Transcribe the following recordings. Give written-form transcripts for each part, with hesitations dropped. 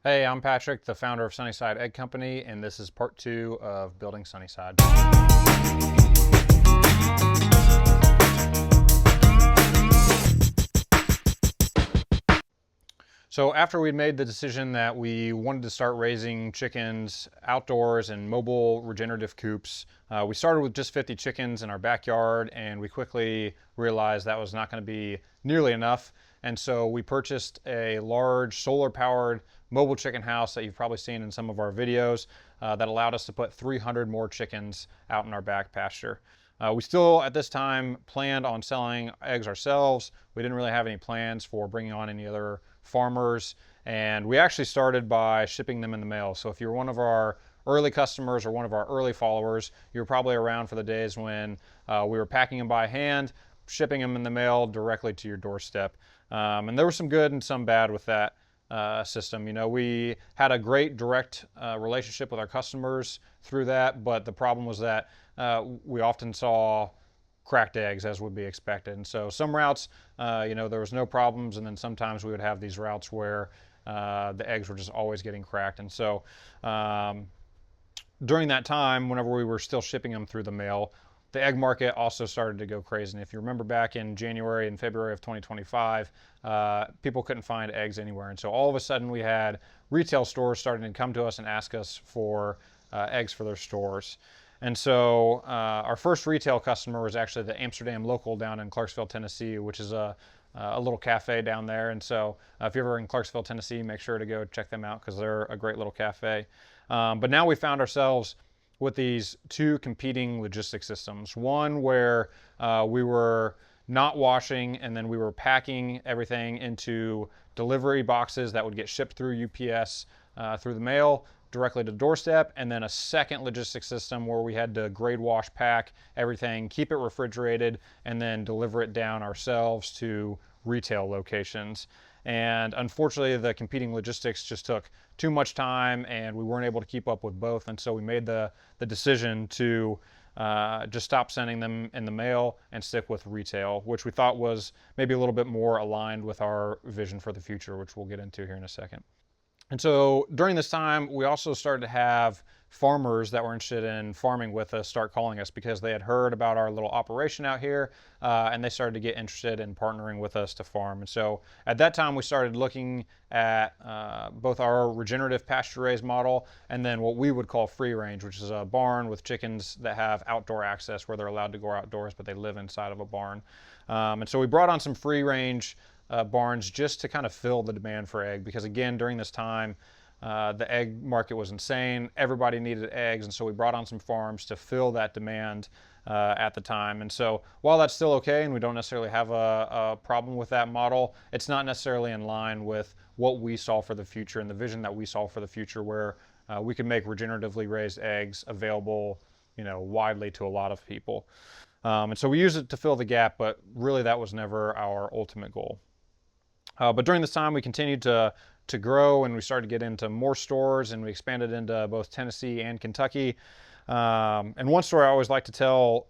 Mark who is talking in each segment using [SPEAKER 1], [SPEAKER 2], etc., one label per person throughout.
[SPEAKER 1] Hey, I'm Patrick, the founder of Sunnyside Egg Company, and this is part 2 of building Sunnyside. So after we made the decision that we wanted to start raising chickens outdoors in mobile regenerative coops, we started with just 50 chickens in our backyard, and we quickly realized that was not going to be nearly enough. And so we purchased a large solar-powered mobile chicken house that you've probably seen in some of our videos that allowed us to put 300 more chickens out in our back pasture. We still, at this time, planned on selling eggs ourselves. We didn't really have any plans for bringing on any other farmers, and we actually started by shipping them in the mail. So if you're one of our early customers or one of our early followers, you're probably around for the days when we were packing them by hand, shipping them in the mail directly to your doorstep. And there was some good and some bad with that system. You know, we had a great direct relationship with our customers through that, but the problem was that we often saw cracked eggs, as would be expected. And so some routes, there was no problems, and then sometimes we would have these routes where the eggs were just always getting cracked. And so during that time, whenever we were still shipping them through the mail, the egg market also started to go crazy. And if you remember back in January and February of 2025, people couldn't find eggs anywhere. And so all of a sudden we had retail stores starting to come to us and ask us for eggs for their stores. And so our first retail customer was actually the Amsterdam Local down in Clarksville, Tennessee, which is a little cafe down there. And so if you're ever in Clarksville, Tennessee, make sure to go check them out because they're a great little cafe. But now we found ourselves with these two competing logistics systems. One where we were not washing and then we were packing everything into delivery boxes that would get shipped through UPS through the mail directly to doorstep, and then a second logistics system where we had to grade wash pack everything, keep it refrigerated, and then deliver it down ourselves to retail locations. And unfortunately, the competing logistics just took too much time and we weren't able to keep up with both. And so we made the decision to just stop sending them in the mail and stick with retail, which we thought was maybe a little bit more aligned with our vision for the future, which we'll get into here in a second. And so during this time, we also started to have farmers that were interested in farming with us start calling us because they had heard about our little operation out here, and they started to get interested in partnering with us to farm. And so at that time, we started looking at both our regenerative pasture raised model and then what we would call free range, which is a barn with chickens that have outdoor access where they're allowed to go outdoors, but they live inside of a barn. And so we brought on some free range barns just to kind of fill the demand for egg, because again, during this time, the egg market was insane. Everybody needed eggs, and so we brought on some farms to fill that demand at the time. And so while that's still okay and we don't necessarily have a problem with that model, it's not necessarily in line with what we saw for the future and the vision that we saw for the future, where we could make regeneratively raised eggs available, widely to a lot of people. And so we used it to fill the gap, but really that was never our ultimate goal. But during this time, we continued to grow, and we started to get into more stores, and we expanded into both Tennessee and Kentucky. And one story I always like to tell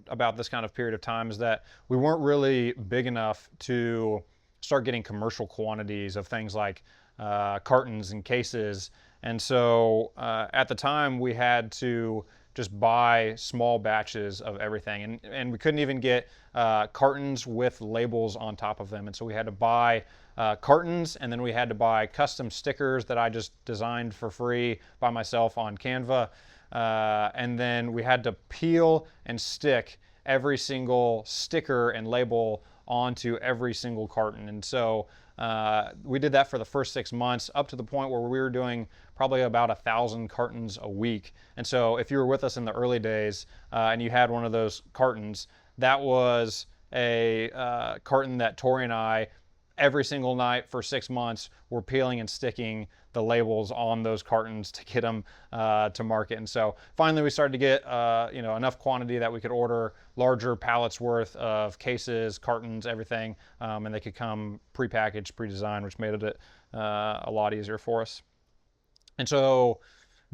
[SPEAKER 1] about this kind of period of time is that we weren't really big enough to start getting commercial quantities of things like cartons and cases. And so at the time, we had to just buy small batches of everything. And we couldn't even get cartons with labels on top of them. And so we had to buy cartons, and then we had to buy custom stickers that I just designed for free by myself on Canva. And then we had to peel and stick every single sticker and label onto every single carton. And so we did that for the first 6 months, up to the point where we were doing probably about 1,000 cartons a week. And so if you were with us in the early days and you had one of those cartons, that was a carton that Tori and I, every single night for 6 months, were peeling and sticking the labels on those cartons to get them to market. And so finally we started to get enough quantity that we could order larger pallets worth of cases, cartons, everything, and they could come prepackaged, pre-designed, which made it a lot easier for us. And so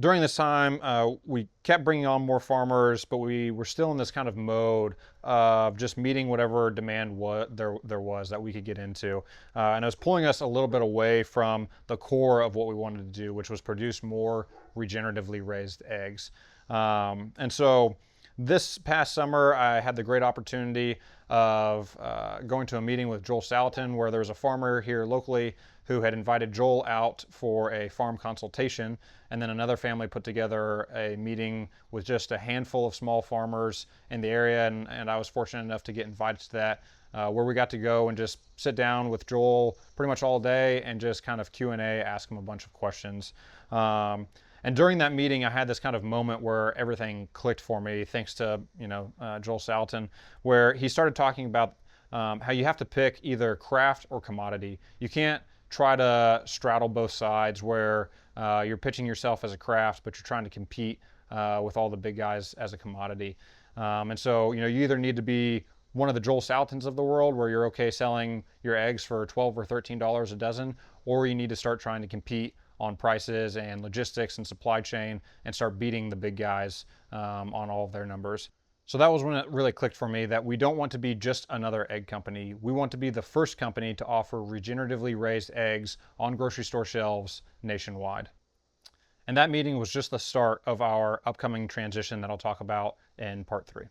[SPEAKER 1] during this time, we kept bringing on more farmers, but we were still in this kind of mode of just meeting whatever demand there was that we could get into. And it was pulling us a little bit away from the core of what we wanted to do, which was produce more regeneratively raised eggs. And so this past summer, I had the great opportunity of going to a meeting with Joel Salatin, where there was a farmer here locally who had invited Joel out for a farm consultation, and then another family put together a meeting with just a handful of small farmers in the area, and I was fortunate enough to get invited to that, where we got to go and just sit down with Joel pretty much all day and just kind of Q&A, ask him a bunch of questions. And during that meeting, I had this kind of moment where everything clicked for me, thanks to Joel Salatin, where he started talking about how you have to pick either craft or commodity. You can't try to straddle both sides where you're pitching yourself as a craft, but you're trying to compete with all the big guys as a commodity. And so you either need to be one of the Joel Salatins of the world, where you're okay selling your eggs for $12 or $13 a dozen, or you need to start trying to compete on prices and logistics and supply chain and start beating the big guys on all of their numbers. So that was when it really clicked for me that we don't want to be just another egg company. We want to be the first company to offer regeneratively raised eggs on grocery store shelves nationwide. And that meeting was just the start of our upcoming transition that I'll talk about in part 3.